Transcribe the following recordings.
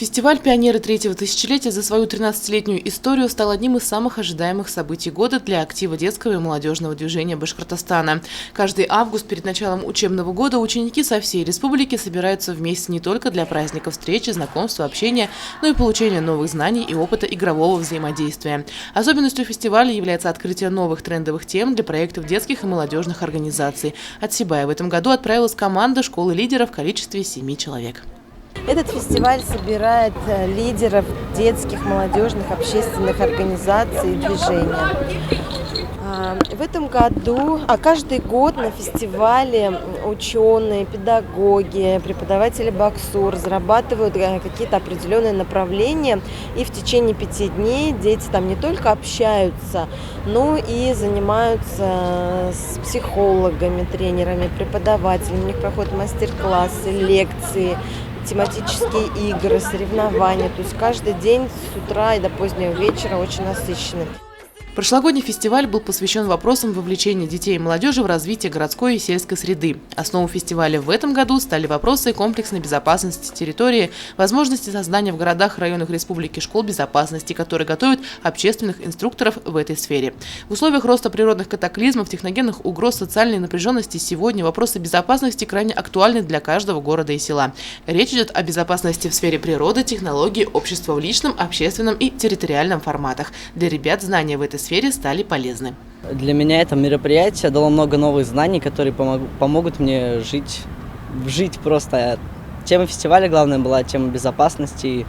Фестиваль «Пионеры третьего тысячелетия» за свою 13-летнюю историю стал одним из самых ожидаемых событий года для актива детского и молодежного движения Башкортостана. Каждый август перед началом учебного года ученики со всей республики собираются вместе не только для праздника встречи, знакомства, общения, но и получения новых знаний и опыта игрового взаимодействия. Особенностью фестиваля является открытие новых трендовых тем для проектов детских и молодежных организаций. От Сибая в этом году отправилась команда школы лидеров в количестве 7 человек. Этот фестиваль собирает лидеров детских, молодежных, общественных организаций и движения. В этом году, каждый год на фестивале ученые, педагоги, преподаватели БАКСУ разрабатывают какие-то определенные направления. И в течение 5 дней дети там не только общаются, но и занимаются с психологами, тренерами, преподавателями. У них проходят мастер-классы, лекции, тематические игры, соревнования. То есть каждый день с утра и до позднего вечера очень насыщенный. Прошлогодний фестиваль был посвящен вопросам вовлечения детей и молодежи в развитие городской и сельской среды. Основой фестиваля в этом году стали вопросы комплексной безопасности территории, возможности создания в городах и районах республики школ безопасности, которые готовят общественных инструкторов в этой сфере. В условиях роста природных катаклизмов, техногенных угроз, социальной напряженности сегодня вопросы безопасности крайне актуальны для каждого города и села. Речь идет о безопасности в сфере природы, технологий, общества в личном, общественном и территориальном форматах. Для ребят знания в этой сфере стали полезны. Для меня это мероприятие дало много новых знаний, которые помогут мне жить просто. Тема фестиваля, главное, была тема безопасности.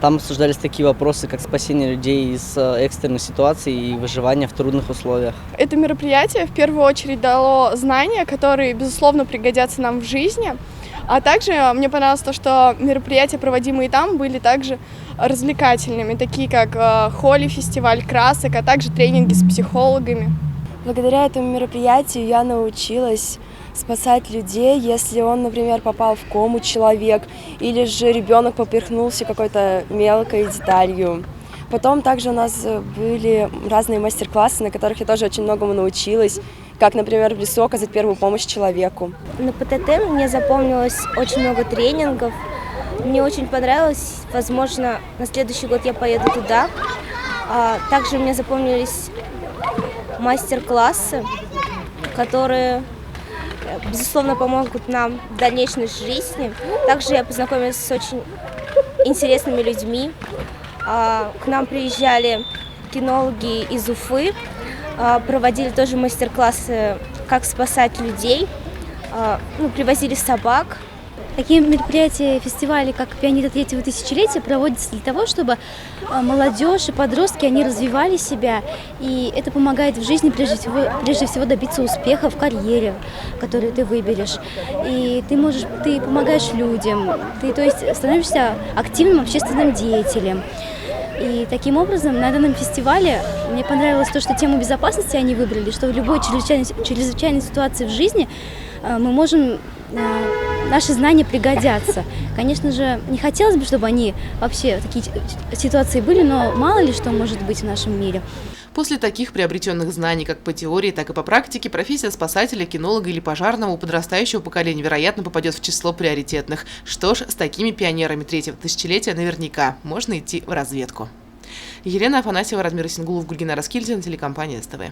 Там обсуждались такие вопросы, как спасение людей из экстренных ситуаций и выживание в трудных условиях. Это мероприятие в первую очередь дало знания, которые, безусловно, пригодятся нам в жизни. А также мне понравилось то, что мероприятия, проводимые там, были также развлекательными, такие как холли, фестиваль красок, а также тренинги с психологами. Благодаря этому мероприятию я научилась спасать людей, если он, например, попал в кому человек, или же ребенок поперхнулся какой-то мелкой деталью. Потом также у нас были разные мастер-классы, на которых я тоже очень многому научилась, как, например, в лесу оказать первую помощь человеку. На ПТТ мне запомнилось очень много тренингов. Мне очень понравилось. Возможно, на следующий год я поеду туда. Также мне запомнились мастер-классы, которые, безусловно, помогут нам в дальнейшей жизни. Также я познакомилась с очень интересными людьми. К нам приезжали кинологи из Уфы, проводили тоже мастер-классы, как спасать людей, привозили собак. Такие мероприятия, фестивали, как «Пионеры третьего тысячелетия», проводятся для того, чтобы молодежь и подростки, они развивали себя. И это помогает в жизни прежде всего добиться успеха в карьере, которую ты выберешь. И ты помогаешь людям, то есть становишься активным общественным деятелем. И таким образом на данном фестивале мне понравилось то, что тему безопасности они выбрали, что в любой чрезвычайной ситуации в жизни мы можем, наши знания пригодятся. Конечно же, не хотелось бы, чтобы они вообще такие ситуации были, но мало ли что может быть в нашем мире. После таких приобретенных знаний как по теории, так и по практике, профессия спасателя, кинолога или пожарного у подрастающего поколения, вероятно, попадет в число приоритетных. Что ж, с такими пионерами третьего тысячелетия наверняка можно идти в разведку. Елена Афанасьева, Радмир Исенгулов, Гульгина Раскильдина, телекомпания СТВ.